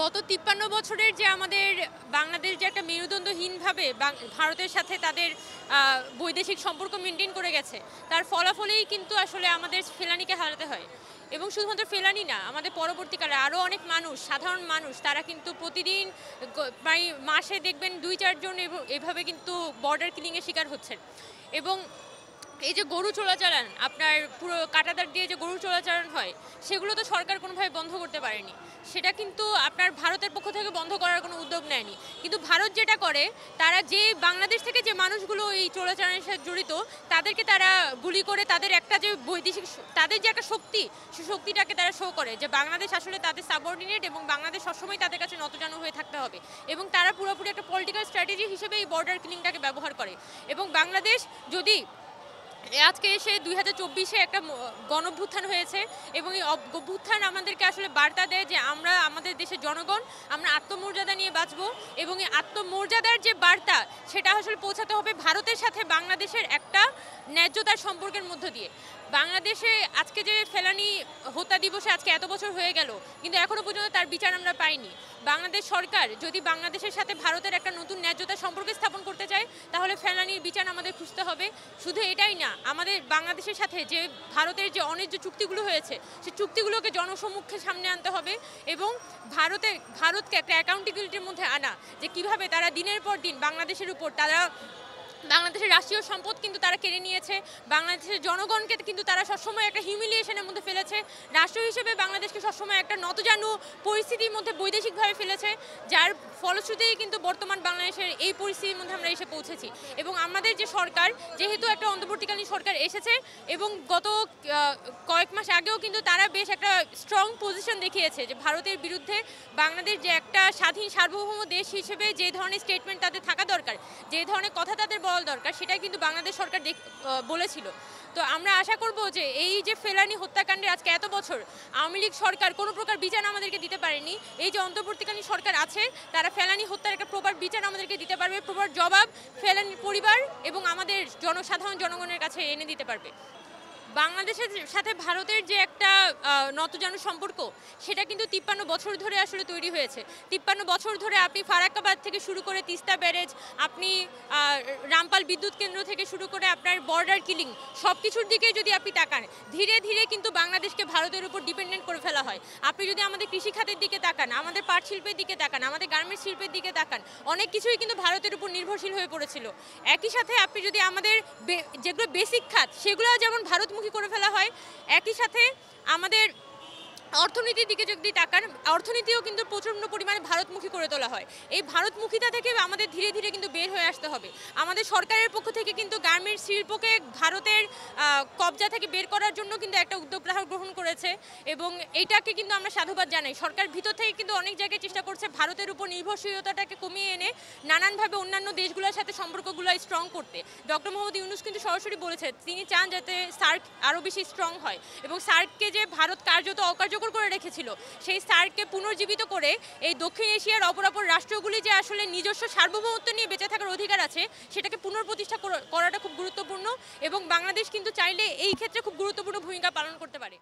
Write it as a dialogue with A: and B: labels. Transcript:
A: গত ৫৩ বছরের যে আমাদের বাংলাদেশ যে একটা মেরুদণ্ডহীনভাবে ভারতের সাথে তাদের বৈদেশিক সম্পর্ক মেনটেন করে গেছে, তার ফলাফলেই কিন্তু আসলে আমাদের ফেলানীকে হারাতে হয়। এবং শুধুমাত্র ফেলানী না, আমাদের পরবর্তীকালে আরও অনেক মানুষ, সাধারণ মানুষ, তারা কিন্তু প্রতিদিন প্রায় মাসে দেখবেন ২-৪ জন এভাবে কিন্তু বর্ডার কিলিংয়ের শিকার হচ্ছেন। এবং এই যে গরু চোরাচালান, আপনার পুরো কাঁটাতার দিয়ে যে গরু চোরাচালান হয়, সেগুলো তো সরকার কোনোভাবে বন্ধ করতে পারেনি। সেটা কিন্তু আপনার ভারতের পক্ষ থেকে বন্ধ করার কোনো উদ্যোগ নেয়নি। কিন্তু ভারত যেটা করে, তারা যে বাংলাদেশ থেকে যে মানুষগুলো এই চোরাচালানের সাথে জড়িত, তাদেরকে তারা গুলি করে তাদের একটা যে বৈদেশিক তাদের যে একটা শক্তি, সেই শক্তিটাকে তারা শো করে যে বাংলাদেশ আসলে তাদের সাবঅর্ডিনেট এবং বাংলাদেশ সবসময় তাদের কাছে নতজানু হয়ে থাকতে হবে। এবং তারা পুরোপুরি একটা পলিটিক্যাল স্ট্র্যাটেজি হিসেবে এই বর্ডার কিলিংটাকে ব্যবহার করে। এবং বাংলাদেশ যদি আজকে এসে ২০২৪-এ একটা গণঅভ্যুত্থান হয়েছে এবং এই অভ্যুত্থান আমাদেরকে আসলে বার্তা দেয় যে আমরা আমাদের দেশের জনগণ, আমরা আত্মমর্যাদা নিয়ে বাঁচব। এবং এই আত্মমর্যাদার যে বার্তা, সেটা আসলে পৌঁছাতে হবে ভারতের সাথে বাংলাদেশের একটা ন্যায্যতার সম্পর্কের মধ্য দিয়ে। বাংলাদেশে আজকে যে ফেলানী হত্যা দিবসে আজকে এত বছর হয়ে গেল, কিন্তু এখনও পর্যন্ত তার বিচার আমরা পাইনি। বাংলাদেশ সরকার যদি বাংলাদেশের সাথে ভারতের একটা নতুন ন্যায্যতার সম্পর্ক স্থাপন করতে চায়, তাহলে ফেলানীর বিচার আমাদের খুঁজতে হবে। শুধু এটাই না, আমাদের বাংলাদেশের সাথে যে ভারতের যে অনেক যে চুক্তিগুলো হয়েছে, সেই চুক্তিগুলোকে জনসম্মুখে সামনে আনতে হবে এবং ভারতকে একটা অ্যাকাউন্টেবিলিটির মধ্যে আনা, যে কিভাবে তারা দিনের পর দিন বাংলাদেশের উপর বাংলাদেশের রাষ্ট্রীয় সম্পদ কিন্তু তারা কেড়ে নিয়েছে, বাংলাদেশের জনগণকে কিন্তু তারা সবসময় একটা হিউমিলিয়েশনের মধ্যে ফেলেছে, রাষ্ট্র হিসেবে বাংলাদেশকে সবসময় একটা নতজানু পরিস্থিতির মধ্যে বৈদেশিকভাবে ফেলেছে, যার ফলশ্রুতিতেই কিন্তু বর্তমান বাংলাদেশের এই পরিস্থিতির মধ্যে আমরা এসে পৌঁছেছি। এবং আমাদের যে সরকার, যেহেতু একটা অন্তর্বর্তীকালীন সরকার এসেছে এবং গত কয়েক মাস আগেও কিন্তু তারা বেশ একটা স্ট্রং পজিশন দেখিয়েছে যে ভারতের বিরুদ্ধে বাংলাদেশ যে একটা স্বাধীন সার্বভৌম দেশ হিসেবে যে ধরনের স্টেটমেন্ট তাদের থাকা দরকার, যে ধরনের কথা তাদের বলা দরকার, সেটা কিন্তু বাংলাদেশ সরকার বলেছিল। তো আমরা আশা করব যে এই যে ফেলানী হত্যাকাণ্ডের আজকে এত বছর আওয়ামী লীগ সরকার কোনো প্রকার বিচার আমাদেরকে দিতে পারেনি, এই যে অন্তর্বর্তীকালীন সরকার আছে, তারা ফেলানী হত্যার একটা প্রপার বিচার আমাদেরকে দিতে পারবে, প্রপার জবাব ফেলানীর পরিবার এবং আমাদের সাধারণ জনগণের কাছে এনে দিতে পারবে। বাংলাদেশের সাথে ভারতের যে একটা নতজানু সম্পর্ক, সেটা কিন্তু ৫৩ বছর ধরে আসলে তৈরি হয়েছে। ৫৩ বছর ধরে আপনি ফারাক্কাবাদ থেকে শুরু করে তিস্তা ব্যারেজ, আপনি রামপাল বিদ্যুৎ কেন্দ্র থেকে শুরু করে আপনার বর্ডার কিলিং, সব কিছুর দিকে যদি আপনি তাকান, ধীরে ধীরে কিন্তু বাংলাদেশকে ভারতের উপর ডিপেন্ডেন্ট করে ফেলা হয়। আপনি যদি আমাদের কৃষিখাতের দিকে তাকান, আমাদের পাট শিল্পের দিকে তাকান, আমাদের গার্মেন্টস শিল্পের দিকে তাকান, অনেক কিছুই কিন্তু ভারতের উপর নির্ভরশীল হয়ে পড়েছিল। একই সাথে আপনি যদি আমাদের যেগুলো বেসিক খাত, সেগুলো যেমন ভারতমুখী করে ফেলা হয়, একই সাথে আমাদের অর্থনীতির দিকে যদি তাকান, অর্থনীতিও কিন্তু প্রচণ্ড পরিমাণে ভারতমুখী করে তোলা হয়। এই ভারতমুখিতা থেকে আমাদের ধীরে ধীরে কিন্তু বের হয়ে আসতে হবে। আমাদের সরকারের পক্ষ থেকে কিন্তু গার্মেন্টস শিল্পকে ভারতের কবজা থেকে বের করার জন্য কিন্তু একটা উদ্যোগ গ্রহণ করেছে এবং এইটাকে কিন্তু আমরা সাধুবাদ জানাই। সরকার ভিতর থেকে কিন্তু অনেক জায়গায় চেষ্টা করছে ভারতের উপর নির্ভরশীলতাটাকে কমিয়ে এনে নানানভাবে অন্যান্য দেশগুলোর সাথে সম্পর্কগুলো স্ট্রং করতে। ডক্টর মোহাম্মদ ইউনূস কিন্তু সরাসরি বলেছে তিনি চান যাতে সার্ক আরও বেশি স্ট্রং হয় এবং সার্ককে যে ভারত কার্যত অকার্যকর করে রেখেছিল, সেই সার্ককে পুনর্জীবিত করে এই দক্ষিণ এশিয়ার অপরাপর রাষ্ট্রগুলি যে আসলে নিজস্ব সার্বভৌমত্ব নিয়ে বেঁচে থাকার অধিকার আছে, সেটাকে পুনর্প্রতিষ্ঠা করাটা খুব গুরুত্বপূর্ণ এবং বাংলাদেশ কিন্তু চাইলে এই ক্ষেত্রে খুব গুরুত্বপূর্ণ ভূমিকা পালন করতে পারে।